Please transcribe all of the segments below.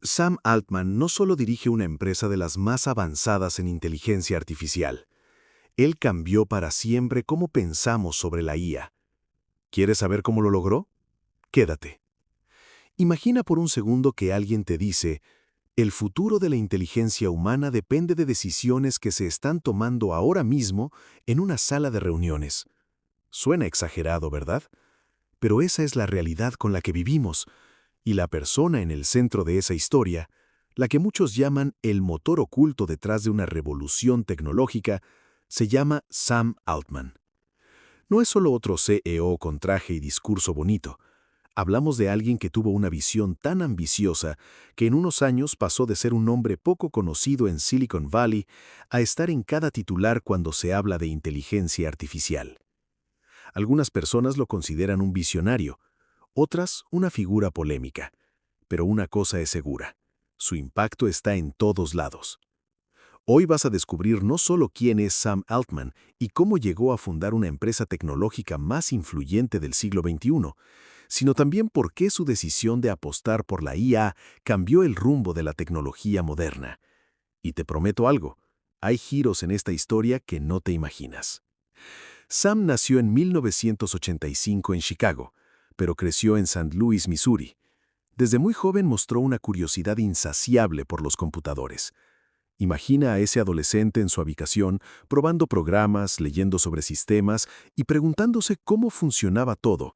Sam Altman no solo dirige una empresa de las más avanzadas en inteligencia artificial. Él cambió para siempre cómo pensamos sobre la IA. ¿Quieres saber cómo lo logró? Quédate. Imagina por un segundo que alguien te dice, el futuro de la inteligencia humana depende de decisiones que se están tomando ahora mismo en una sala de reuniones. Suena exagerado, ¿verdad? Pero esa es la realidad con la que vivimos, y la persona en el centro de esa historia, la que muchos llaman el motor oculto detrás de una revolución tecnológica, se llama Sam Altman. No es solo otro CEO con traje y discurso bonito. Hablamos de alguien que tuvo una visión tan ambiciosa que en unos años pasó de ser un hombre poco conocido en Silicon Valley a estar en cada titular cuando se habla de inteligencia artificial. Algunas personas lo consideran un visionario, otras una figura polémica. Pero una cosa es segura, su impacto está en todos lados. Hoy vas a descubrir no solo quién es Sam Altman y cómo llegó a fundar una empresa tecnológica más influyente del siglo XXI, sino también por qué su decisión de apostar por la IA cambió el rumbo de la tecnología moderna. Y te prometo algo, hay giros en esta historia que no te imaginas. Sam nació en 1985 en Chicago, pero creció en St. Louis, Missouri. Desde muy joven mostró una curiosidad insaciable por los computadores. Imagina a ese adolescente en su habitación, probando programas, leyendo sobre sistemas y preguntándose cómo funcionaba todo.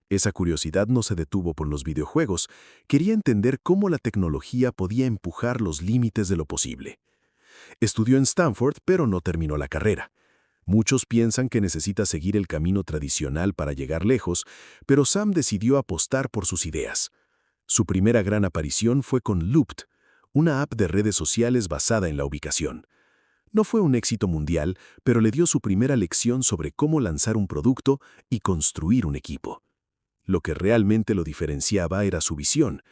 Esa curiosidad no se detuvo por los videojuegos, quería entender cómo la tecnología podía empujar los límites de lo posible. Estudió en Stanford, pero no terminó la carrera. Muchos piensan que necesita seguir el camino tradicional para llegar lejos, pero Sam decidió apostar por sus ideas. Su primera gran aparición fue con Looped, una app de redes sociales basada en la ubicación. No fue un éxito mundial, pero le dio su primera lección sobre cómo lanzar un producto y construir un equipo. Lo que realmente lo diferenciaba era su visión.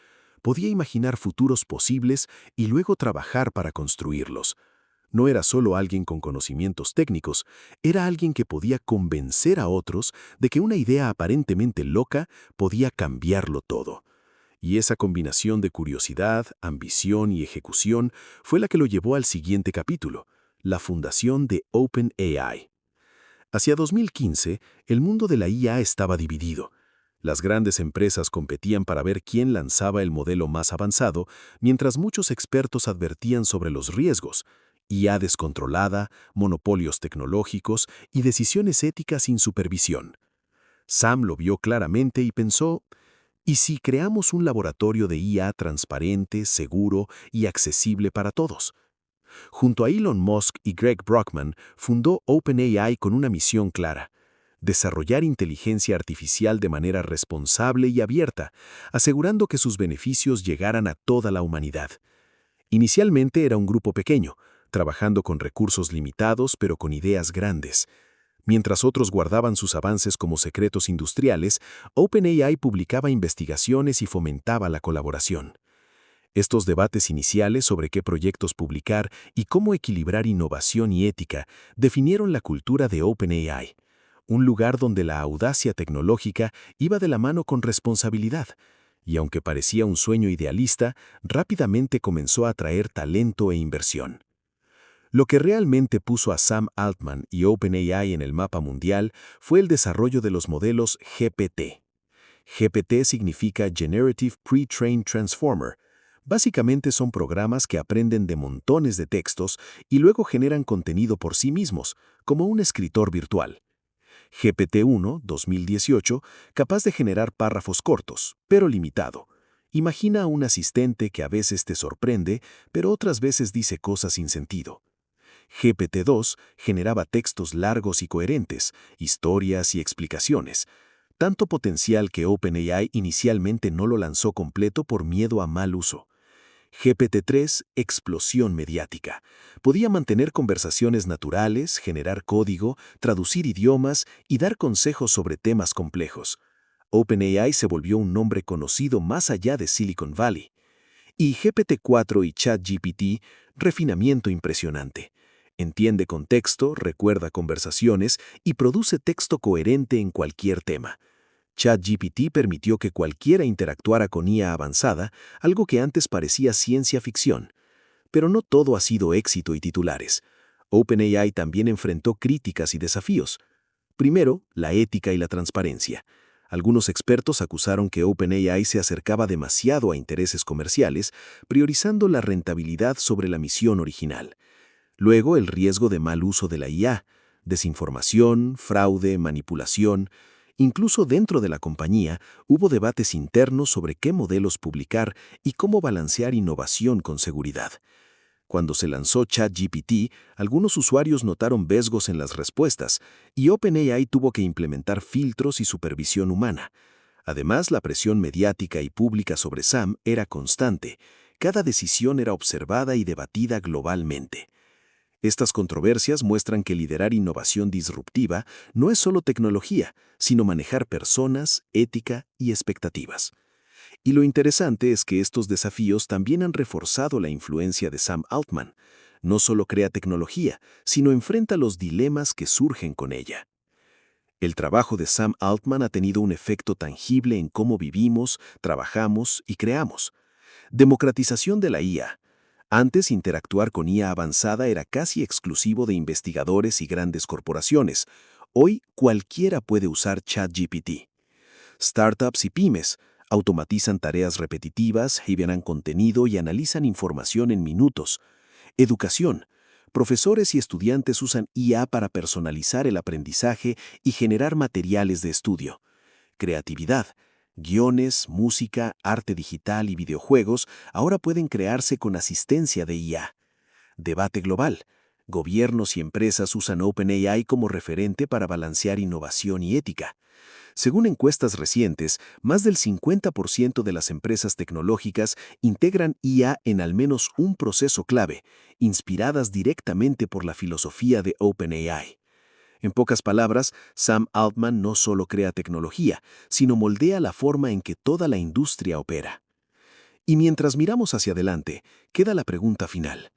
Podía imaginar futuros posibles y luego trabajar para construirlos. No era solo alguien con conocimientos técnicos, era alguien que podía convencer a otros de que una idea aparentemente loca podía cambiarlo todo. Y esa combinación de curiosidad, ambición y ejecución fue la que lo llevó al siguiente capítulo, la fundación de OpenAI. Hacia 2015, el mundo de la IA estaba dividido. Las grandes empresas competían para ver quién lanzaba el modelo más avanzado, mientras muchos expertos advertían sobre los riesgos: IA descontrolada, monopolios tecnológicos y decisiones éticas sin supervisión. Sam lo vio claramente y pensó, ¿y si creamos un laboratorio de IA transparente, seguro y accesible para todos? Junto a Elon Musk y Greg Brockman, fundó OpenAI con una misión clara: desarrollar inteligencia artificial de manera responsable y abierta, asegurando que sus beneficios llegaran a toda la humanidad. Inicialmente era un grupo pequeño, trabajando con recursos limitados pero con ideas grandes. Mientras otros guardaban sus avances como secretos industriales, OpenAI publicaba investigaciones y fomentaba la colaboración. Estos debates iniciales sobre qué proyectos publicar y cómo equilibrar innovación y ética definieron la cultura de OpenAI, un lugar donde la audacia tecnológica iba de la mano con responsabilidad, y aunque parecía un sueño idealista, rápidamente comenzó a atraer talento e inversión. Lo que realmente puso a Sam Altman y OpenAI en el mapa mundial fue el desarrollo de los modelos GPT. GPT significa Generative Pre-trained Transformer. Básicamente son programas que aprenden de montones de textos y luego generan contenido por sí mismos, como un escritor virtual. GPT-1, 2018, capaz de generar párrafos cortos, pero limitado. Imagina a un asistente que a veces te sorprende, pero otras veces dice cosas sin sentido. GPT-2 generaba textos largos y coherentes, historias y explicaciones. Tanto potencial que OpenAI inicialmente no lo lanzó completo por miedo a mal uso. GPT-3, explosión mediática. Podía mantener conversaciones naturales, generar código, traducir idiomas y dar consejos sobre temas complejos. OpenAI se volvió un nombre conocido más allá de Silicon Valley. Y GPT-4 y ChatGPT, refinamiento impresionante. Entiende contexto, recuerda conversaciones y produce texto coherente en cualquier tema. ChatGPT permitió que cualquiera interactuara con IA avanzada, algo que antes parecía ciencia ficción. Pero no todo ha sido éxito y titulares. OpenAI también enfrentó críticas y desafíos. Primero, la ética y la transparencia. Algunos expertos acusaron que OpenAI se acercaba demasiado a intereses comerciales, priorizando la rentabilidad sobre la misión original. Luego, el riesgo de mal uso de la IA, desinformación, fraude, manipulación. Incluso dentro de la compañía hubo debates internos sobre qué modelos publicar y cómo balancear innovación con seguridad. Cuando se lanzó ChatGPT, algunos usuarios notaron sesgos en las respuestas y OpenAI tuvo que implementar filtros y supervisión humana. Además, la presión mediática y pública sobre Sam era constante. Cada decisión era observada y debatida globalmente. Estas controversias muestran que liderar innovación disruptiva no es solo tecnología, sino manejar personas, ética y expectativas. Y lo interesante es que estos desafíos también han reforzado la influencia de Sam Altman. No solo crea tecnología, sino enfrenta los dilemas que surgen con ella. El trabajo de Sam Altman ha tenido un efecto tangible en cómo vivimos, trabajamos y creamos. Democratización de la IA. Antes, interactuar con IA avanzada era casi exclusivo de investigadores y grandes corporaciones. Hoy, cualquiera puede usar ChatGPT. Startups y pymes automatizan tareas repetitivas, generan contenido y analizan información en minutos. Educación. Profesores y estudiantes usan IA para personalizar el aprendizaje y generar materiales de estudio. Creatividad. Guiones, música, arte digital y videojuegos ahora pueden crearse con asistencia de IA. Debate global. Gobiernos y empresas usan OpenAI como referente para balancear innovación y ética. Según encuestas recientes, más del 50% de las empresas tecnológicas integran IA en al menos un proceso clave, inspiradas directamente por la filosofía de OpenAI. En pocas palabras, Sam Altman no solo crea tecnología, sino moldea la forma en que toda la industria opera. Y mientras miramos hacia adelante, queda la pregunta final.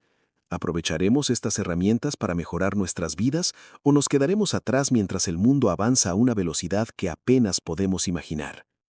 ¿Aprovecharemos estas herramientas para mejorar nuestras vidas o nos quedaremos atrás mientras el mundo avanza a una velocidad que apenas podemos imaginar?